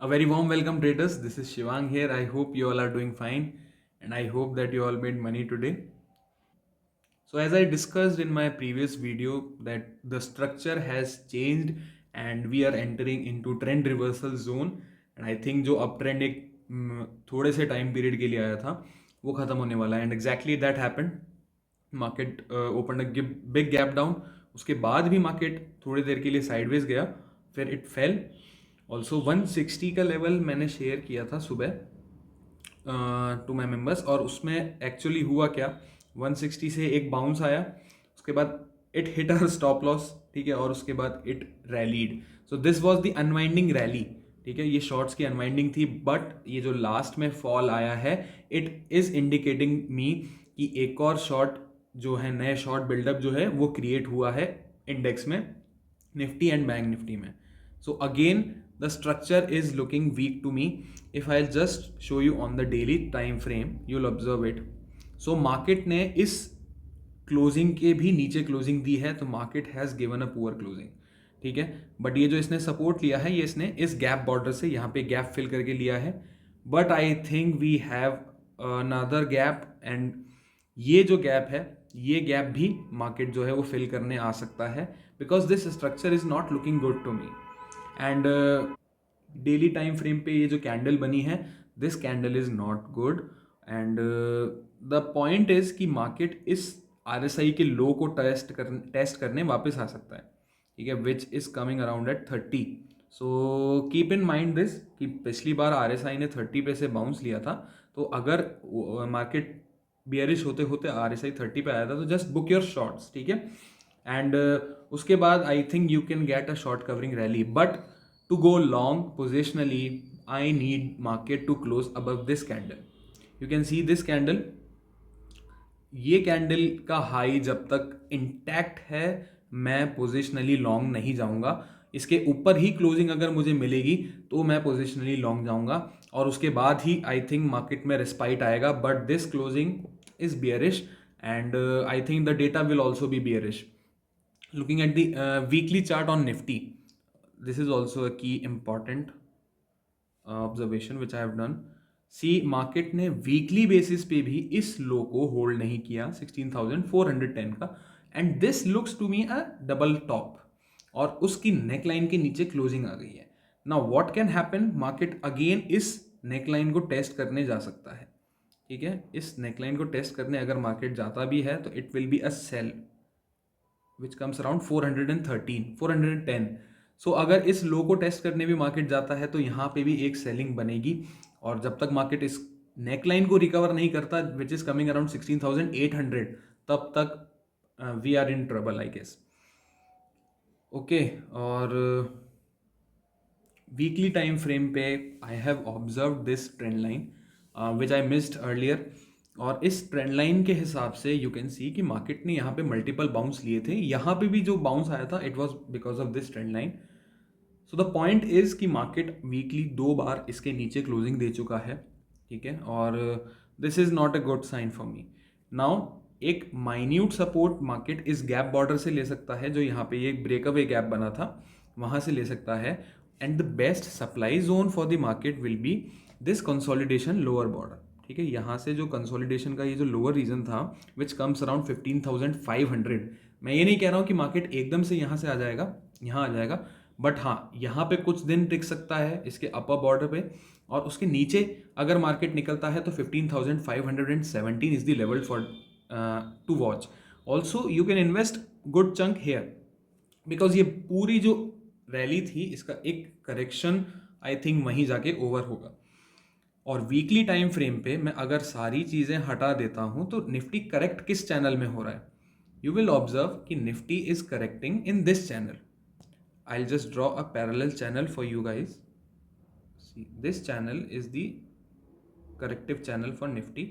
A very warm welcome, traders. This is Shivang here. I hope you all are doing fine and I hope that you all made money today. So, as I discussed in my previous video, that the structure has changed and we are entering into trend reversal zone. And I think जो uptrend एक थोड़े से time period के लिए आया था वो खत्म होने वाला है. And exactly that happened. Market open a big gap down. उसके बाद भी मार्केट थोड़ी देर के लिए साइडवेज गया, फिर इट फेल. ऑल्सो 160 का लेवल मैंने शेयर किया था सुबह टू माई मेंबर्स, और उसमें एक्चुअली हुआ क्या, 160 से एक बाउंस आया, उसके बाद it hit uh stop loss, ठीक है, और उसके बाद it rallied. So this was the unwinding rally, ठीक है, ये शॉर्ट्स की अनवाइंडिंग थी. बट ये जो लास्ट में फॉल आया है, इट इज इंडिकेटिंग मी कि एक और शॉर्ट जो है, नए शॉर्ट बिल्डअप जो है वो क्रिएट हुआ है इंडेक्स में, निफ्टी एंड बैंक निफ्टी में. So again the structure is looking weak to me. If I'll just show you on the daily time frame, you'll observe it. So market ने इस closing के भी नीचे closing दी है, तो market has given a poor closing, ठीक है. But ये जो इसने सपोर्ट लिया है, ये इसने इस गैप बॉर्डर से यहाँ पे गैप फिल करके लिया है. But I think we have another gap, and ये जो गैप है, ये गैप भी मार्केट जो है वो फिल करने आ सकता है, because this structure is not looking good to me. And daily time frame पे ये जो कैंडल बनी है, this candle is not good. And the point is कि मार्केट इस RSI के लो को टेस्ट करने वापस आ सकता है, ठीक है, which is coming around at 30. So keep in mind this कि पिछली बार RSI ने 30 पे से बाउंस लिया था. तो अगर मार्केट बियरिश होते होते RSI 30 पे आया था, तो जस्ट बुक योर शॉर्ट्स, ठीक है. एंड उसके बाद I think you can get a short covering rally. But to go long positionally, I need market to close above this candle. You can see this candle. ये candle का high जब तक intact है, मैं positionally long नहीं जाऊंगा. इसके ऊपर ही क्लोजिंग अगर मुझे मिलेगी तो मैं पोजिशनली लॉन्ग जाऊंगा, और उसके बाद ही आई थिंक मार्केट में रिस्पाइट आएगा. But this closing is bearish, and I think the data will also be bearish. Looking at the weekly chart on Nifty, this is also a key important observation which I have done. See market ने weekly basis पे भी इस लो को hold नहीं किया 16,410 का, and this looks to me a double top, और उसकी नेकलाइन के नीचे क्लोजिंग आ गई है. Now what can happen, market again इस नेकलाइन को टेस्ट करने जा सकता है, ठीक है. इस नेकलाइन को टेस्ट करने अगर मार्केट जाता भी है, तो it will be a sell which comes around 413 410. सो अगर इस लो को टेस्ट करने भी मार्केट जाता है, तो यहाँ पे भी एक सेलिंग बनेगी. और जब तक मार्केट इस नेकलाइन को रिकवर नहीं करता, विच इज कमिंग अराउंड 16,800, तब तक we are in trouble, I guess. Okay, और वीकली टाइम फ्रेम पे I have observe this trend line which I missed earlier. और इस ट्रेंड लाइन के हिसाब से यू कैन सी कि मार्केट ने यहाँ पे मल्टीपल बाउंस लिए थे. यहाँ पे भी जो बाउंस आया था, it was because of this trend line. So the point is कि मार्केट वीकली 2 बार इसके नीचे क्लोजिंग दे चुका है, ठीक है, और this is not a good sign for me. Now एक माइन्यूट सपोर्ट मार्केट इस गैप बॉर्डर से ले सकता है, जो यहाँ पे ये ब्रेकअवे गैप बना था, वहाँ से ले सकता है. And the best supply zone for the market will be this consolidation lower border, ठीक है. यहाँ से जो कंसोलिडेशन का ये जो लोअर रीजन था, विच कम्स अराउंड 15,500. मैं ये नहीं कह रहा हूँ कि मार्केट एकदम से यहाँ से आ जाएगा, यहाँ आ जाएगा, बट हाँ, यहाँ पे कुछ दिन टिक सकता है इसके अपर बॉर्डर पे, और उसके नीचे अगर मार्केट निकलता है तो 15,517 is the level for to watch. Also you can invest good chunk here, because ये पूरी जो रैली थी, इसका एक करेक्शन आई थिंक वहीं जाके ओवर होगा. और वीकली टाइम फ्रेम पे मैं अगर सारी चीज़ें हटा देता हूं, तो निफ्टी करेक्ट किस चैनल में हो रहा है, यू विल ऑब्जर्व कि Nifty is correcting in this channel. I'll just draw a parallel channel for you guys. See, this channel is the corrective channel for Nifty.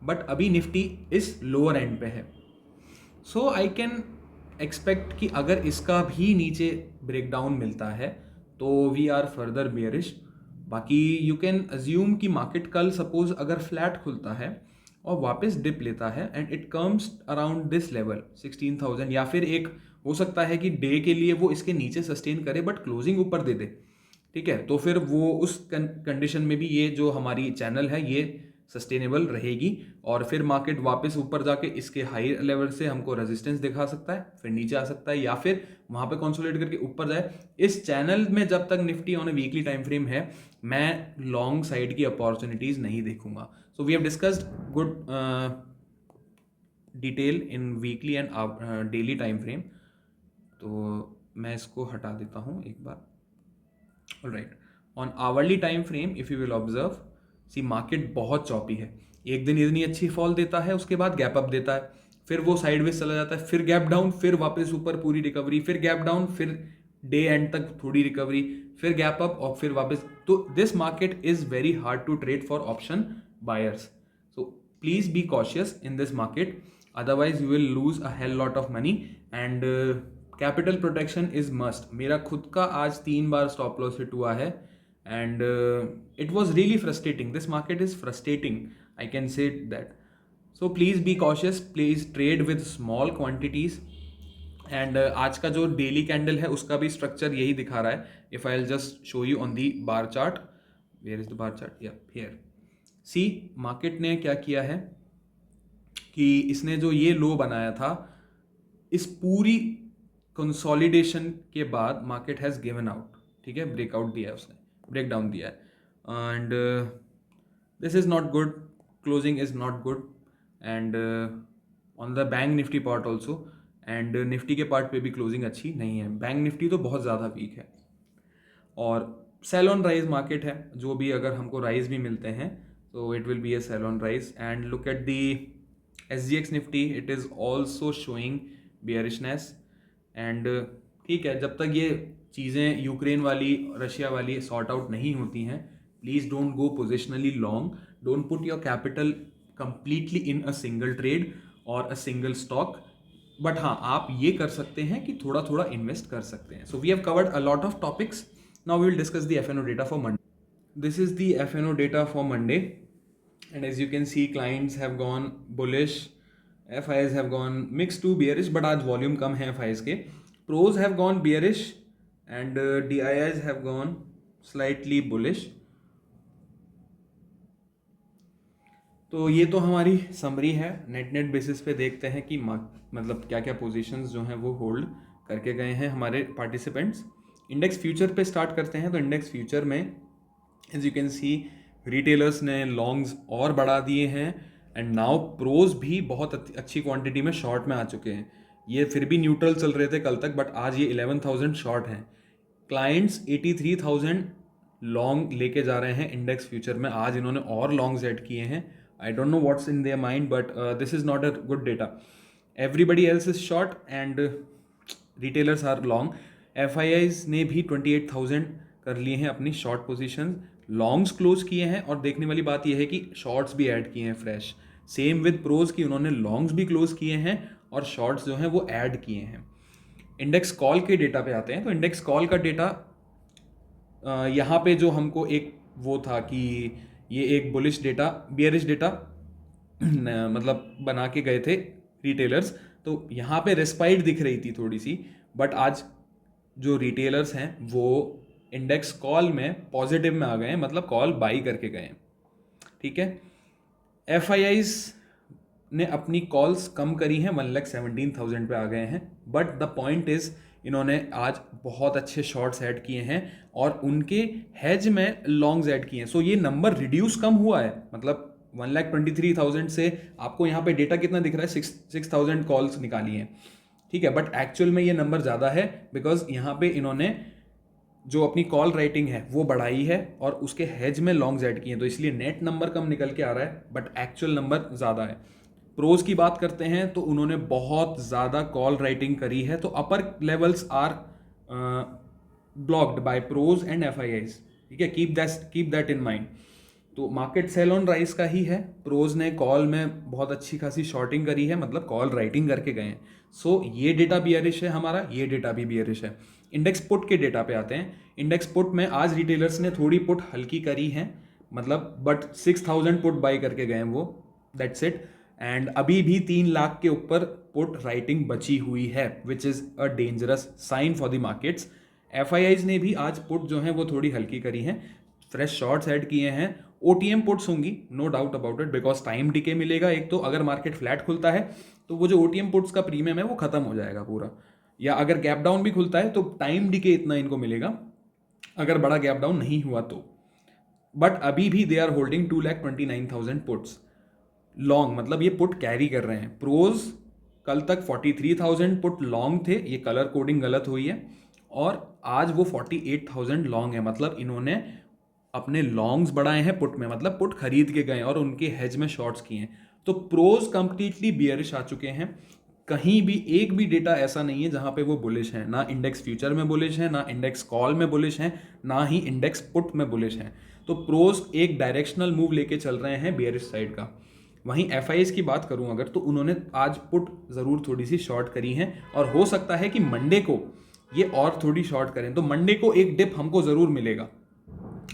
But अभी Nifty इस lower and पे है. सो I can expect कि अगर इसका भी नीचे breakdown मिलता है, तो वी आर फर्दर बेयरिश. बाकी यू कैन अज्यूम कि मार्केट कल सपोज अगर फ्लैट खुलता है और वापस डिप लेता है, and it comes around this level 16,000, या फिर एक हो सकता है कि डे के लिए वो इसके नीचे सस्टेन करे बट क्लोजिंग ऊपर दे दे, ठीक है, तो फिर वो उस कंडीशन में भी ये जो हमारी चैनल है ये सस्टेनेबल रहेगी और फिर मार्केट वापस ऊपर जाके इसके हाई लेवल से हमको रेजिस्टेंस दिखा सकता है, फिर नीचे आ सकता है या फिर वहां पे कंसोलिडेट करके ऊपर जाए। इस चैनल में जब तक Nifty on a weekly time frame है, मैं लॉन्ग साइड की अपॉर्चुनिटीज नहीं देखूंगा। So we have discussed good detail in weekly and daily time frame. तो मैं इसको हटा देता हूँ एक बार। Alright, on hourly time frame if you will observe, see market बहुत चौपी है। एक दिन इतनी अच्छी फॉल देता है, उसके बाद गैप अप देता है, फिर वो साइडवेज चला जाता है, फिर गैप डाउन, फिर वापस ऊपर पूरी रिकवरी, फिर गैप डाउन, फिर डे एंड तक थोड़ी रिकवरी, फिर गैप अप और फिर वापस। तो this market is very hard to trade for option buyers, so please be cautious in this market, otherwise you will lose a hell lot of money and capital protection is must। मेरा खुद का आज 3 बार stop loss hit हुआ है and it was really frustrating, this market is frustrating, I can say that। so please be cautious, please trade with small quantities and आज का जो daily candle है उसका भी स्ट्रक्चर यही दिखा रहा है। If I will just show you on the bar chart, where is the bar chart, या हियर, सी मार्केट ने क्या किया है कि इसने जो ये लो बनाया था, इस पूरी कंसोलिडेशन के बाद मार्केट हैज़ गिवन आउट, ठीक है, ब्रेकआउट दिया है उसने, ब्रेक डाउन दिया है and this is not good, closing is not good and on the bank Nifty part also, and Nifty के पार्ट पे भी क्लोजिंग अच्छी नहीं है। बैंक निफ्टी तो बहुत ज़्यादा वीक है और सेल ऑन राइज मार्केट है, जो भी अगर हमको राइज भी मिलते हैं तो it will be a sell on rise. And look at the SGX Nifty, it is also showing bearishness and ठीक है, जब तक ये चीज़ें यूक्रेन वाली रशिया वाली सॉर्ट आउट नहीं होती हैं, please don't go positionally long, don't put your capital completely in a single trade और अ सिंगल स्टॉक, बट हाँ आप ये कर सकते हैं कि थोड़ा थोड़ा इन्वेस्ट कर सकते हैं। So we have covered a lot of topics, now we will discuss the FNO data for Monday. This is the FNO data for Monday and as you can see clients have gone bullish, FIs have gone mixed to bearish, but आज volume कम है FIs के, pros have gone bearish and DIIs have gone slightly bullish। तो ये तो हमारी summary है, net basis पे देखते हैं कि मतलब क्या क्या पोजीशंस जो हैं वो होल्ड करके गए हैं हमारे पार्टिसिपेंट्स। इंडेक्स फ्यूचर पे स्टार्ट करते हैं, तो इंडेक्स फ्यूचर में as you can see retailers ने लॉन्ग्स और बढ़ा दिए हैं एंड नाउ प्रोज भी बहुत अच्छी क्वांटिटी में शॉर्ट में आ चुके हैं। ये फिर भी न्यूट्रल चल रहे थे कल तक, बट आज ये 11,000 शॉर्ट हैं। क्लाइंट्स 83,000 लॉन्ग लेके जा रहे हैं इंडेक्स फ्यूचर में, आज इन्होंने और लॉन्ग्स ऐड किए हैं। I don't know what's in their mind, but this is not a good data. Everybody else is short and retailers are long. FIIs ने भी 28,000 कर लिए हैं अपनी शॉर्ट पोजीशन, लॉन्ग्स क्लोज किए हैं और देखने वाली बात यह है कि शॉर्ट्स भी ऐड किए हैं फ्रेश। सेम विद प्रोज की उन्होंने लॉन्ग्स भी क्लोज किए हैं और शॉर्ट्स जो हैं वो ऐड किए हैं। इंडेक्स कॉल के डेटा पे आते हैं, तो इंडेक्स कॉल का डेटा यहाँ पे जो हमको एक वो था कि ये एक बुलिश डेटा बियरिश डेटा मतलब बना के गए थे रिटेलर्स, तो यहाँ पे रेस्पाइट दिख रही थी थोड़ी सी, बट आज जो रिटेलर्स हैं वो इंडेक्स कॉल में पॉजिटिव में आ गए हैं, मतलब कॉल बाई करके गए हैं, ठीक है। FIIs ने अपनी कॉल्स कम करी हैं, 1,17,000 पे आ गए हैं, बट द पॉइंट इज इन्होंने आज बहुत अच्छे शॉर्ट्स ऐड किए हैं और उनके हेज में लॉन्ग्स ऐड किए हैं। सो ये नंबर रिड्यूस कम हुआ है, मतलब 1,23,000 से आपको यहाँ पे डेटा कितना दिख रहा है, 6,000 कॉल्स निकाली हैं, ठीक है, बट एक्चुअल में ये नंबर ज़्यादा है बिकॉज यहाँ पे इन्होंने जो अपनी कॉल राइटिंग है वो बढ़ाई है और उसके हेज में लॉन्ग्स ऐड किए हैं, तो इसलिए नेट नंबर कम निकल के आ रहा है बट एक्चुअल नंबर ज़्यादा है। प्रोज की बात करते हैं तो उन्होंने बहुत ज़्यादा कॉल राइटिंग करी है, तो upper levels are blocked by pros and FIIs, ठीक है, कीप दैट इन माइंड। तो मार्केट सेल ऑन राइज का ही है, प्रोज ने कॉल में बहुत अच्छी खासी शॉर्टिंग करी है, मतलब कॉल राइटिंग करके गए हैं। सो ये डेटा बियरिश है हमारा, ये डेटा भी बियरिश है। इंडेक्स पुट के डेटा पे आते हैं। इंडेक्स पुट में आज रिटेलर्स ने थोड़ी पुट हल्की करी है, मतलब बट 6,000 पुट बाई करके गए हैं वो, दैट्स इट। एंड अभी भी 3 लाख के ऊपर पुट राइटिंग बची हुई है, which is a dangerous sign for the markets. FIIs ने भी आज पुट जो है वो थोड़ी हल्की करी हैं, फ्रेश शॉर्ट्स ऐड किए हैं। ओटीएम पुट्स होंगी, no doubt about it, because time decay मिलेगा। एक तो अगर मार्केट फ्लैट खुलता है तो वो जो ओटीएम पुट्स का प्रीमियम है वो खत्म हो जाएगा पूरा, या अगर गैप डाउन भी खुलता है तो टाइम डिके इतना इनको मिलेगा, अगर बड़ा गैप डाउन नहीं हुआ तो। बट अभी भी they are holding 2,29,000 puts long, मतलब ये पुट कैरी कर रहे हैं। प्रोज कल तक 43,000 पुट लॉन्ग थे, ये कलर कोडिंग गलत हुई है, और आज वो 48,000 लॉन्ग है। मतलब इन्होंने अपने लॉन्ग्स बढ़ाए हैं पुट में, मतलब पुट खरीद के गए और उनके हेज में शॉर्ट्स किए हैं। तो प्रोज कंप्लीटली बियरिश आ चुके हैं। कहीं भी एक भी डेटा ऐसा नहीं है जहां पे वो बुलिश हैं, ना इंडेक्स फ्यूचर में बुलिश है, ना इंडेक्स कॉल में बुलिश हैं, ना ही इंडेक्स पुट में बुलिश हैं। तो प्रोज एक डायरेक्शनल मूव लेके चल रहे हैं बियरिश साइड का। वहीं एफ की बात करूं अगर, तो उन्होंने आज पुट ज़रूर थोड़ी सी शॉर्ट करी है, और हो सकता है कि मंडे को ये और थोड़ी शॉर्ट करें, तो मंडे को एक डिप हमको ज़रूर मिलेगा,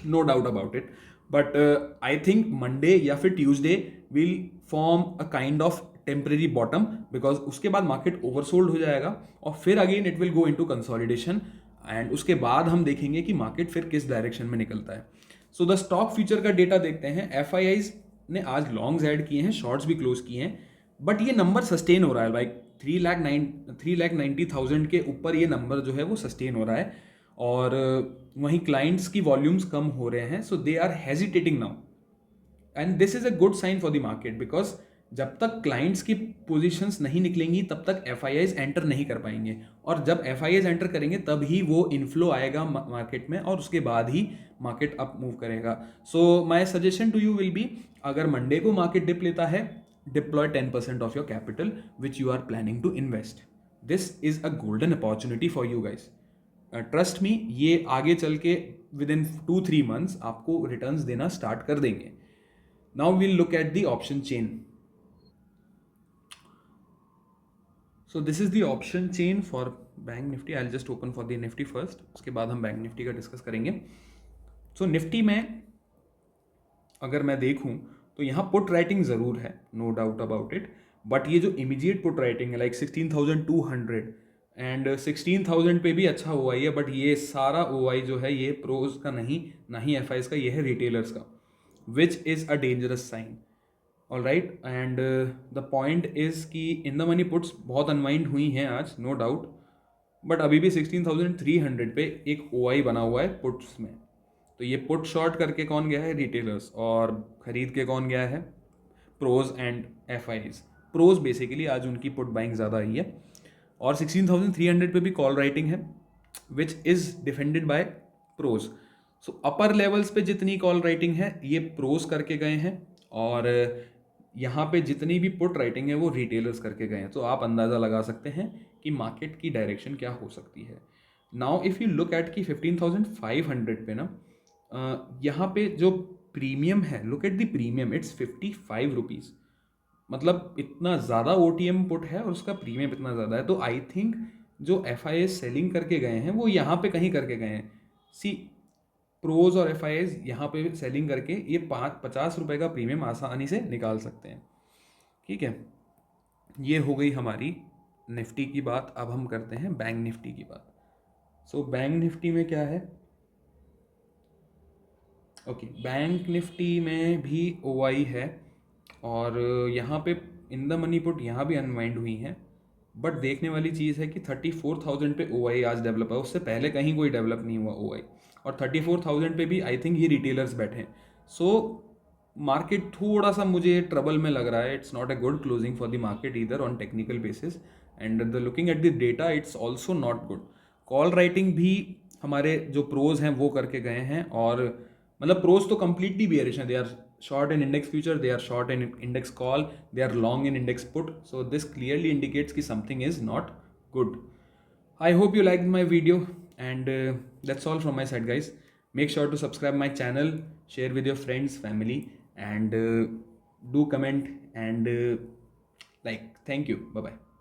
no doubt about it. But I think Monday या फिर Tuesday will form a kind of temporary bottom, because उसके बाद मार्केट ओवरसोल्ड हो जाएगा और फिर again it will go into consolidation, and उसके बाद हम देखेंगे कि मार्केट फिर किस डायरेक्शन में निकलता है। सो द स्टॉक फ्यूचर का डेटा देखते हैं। एफ ने आज लॉन्ग्स ऐड किए हैं, शॉर्ट्स भी क्लोज किए हैं, बट ये नंबर सस्टेन हो रहा है, लाइक 3,90,000 के ऊपर ये नंबर जो है वो सस्टेन हो रहा है, और वहीं क्लाइंट्स की वॉल्यूम्स कम हो रहे हैं, so they are hesitating now, and this is a good sign for the market, because जब तक क्लाइंट्स की पोजीशंस नहीं निकलेंगी तब तक एफ एंटर नहीं कर पाएंगे, और जब एफ एंटर करेंगे तब ही वो इन्फ्लो आएगा मार्केट में, और उसके बाद ही मार्केट अप मूव करेगा। So my suggestion to you will be, अगर मंडे को मार्केट डिप लेता है, deploy 10% of your capital which you are planning to invest. This is a golden opportunity for you guys, trust me, ये आगे चल के within 2-3 months आपको returns देना स्टार्ट कर देंगे। Now we'll look at the option chain. So this is the option chain for Bank Nifty. I will just open for the Nifty first, उसके बाद हम बैंक निफ्टी का discuss करेंगे। सो Nifty में अगर मैं देखूं तो यहाँ पुट राइटिंग ज़रूर है, no doubt about it, but ये जो इमीडिएट पुट राइटिंग है लाइक 16,200 एंड 16,000 पे भी अच्छा OI है, बट ये सारा OI जो है ये प्रोज का नहीं, ना ही एफ का, ये है रिटेलर्स का, which is a dangerous sign. All right, and the point is कि इन द मनी पुट्स बहुत अनवाइंड हुई हैं आज, नो डाउट, बट अभी भी 16,300 पे एक OI बना हुआ है पुट्स में। तो ये पुट शॉर्ट करके कौन गया है? रिटेलर्स, और खरीद के कौन गया है? Pros and F pros basically आज उनकी पुट बाइंग ज़्यादा आई है, और 16,300 पे भी कॉल राइटिंग है, which is defended by pros. So upper levels पे जितनी कॉल राइटिंग है ये प्रोज करके गए हैं, और यहाँ पे जितनी भी पुट राइटिंग है वो रिटेलर्स करके गए हैं। तो आप अंदाज़ा लगा सकते हैं कि मार्केट की डायरेक्शन क्या हो सकती है। Now if you look at कि 15,500 पे ना, यहाँ पे जो प्रीमियम है, look at the premium, it's 55 rupees. मतलब इतना ज़्यादा OTM पुट है और उसका प्रीमियम इतना ज़्यादा है। तो आई थिंक जो FIs सेलिंग करके गए हैं वो यहाँ पे कहीं करके गए हैं। सी, प्रोज और FIs यहाँ पे सेलिंग करके ये 50 रुपये का प्रीमियम आसानी से निकाल सकते हैं। ठीक है, ये हो गई हमारी निफ्टी की बात। अब हम करते हैं बैंक निफ्टी की बात। सो बैंक निफ्टी में क्या है? ओके, बैंक निफ्टी में भी OI है, और यहाँ पे इन द मनी पुट यहाँ भी अनवाइंड हुई हैं, बट देखने वाली चीज़ है कि 34,000 पे OI आज डेवलप है, उससे पहले कहीं कोई डेवलप नहीं हुआ OI, और 34,000 पे भी आई थिंक ये रिटेलर्स बैठे हैं। सो मार्केट थोड़ा सा मुझे ट्रबल में लग रहा है, it's not a good closing for the market either on technical basis, and the looking at the data it's also not good. Call writing भी हमारे जो प्रोज हैं वो करके गए हैं, और मतलब प्रोज तो कंप्लीटली बियरिश हैं, they are short in index future, they are short in index call, they are long in index put, so this clearly indicates कि something is not good. I hope you liked my video, and that's all from my side guys. Make sure to subscribe my channel, share with your friends, family, and do comment and like. Thank you, bye bye.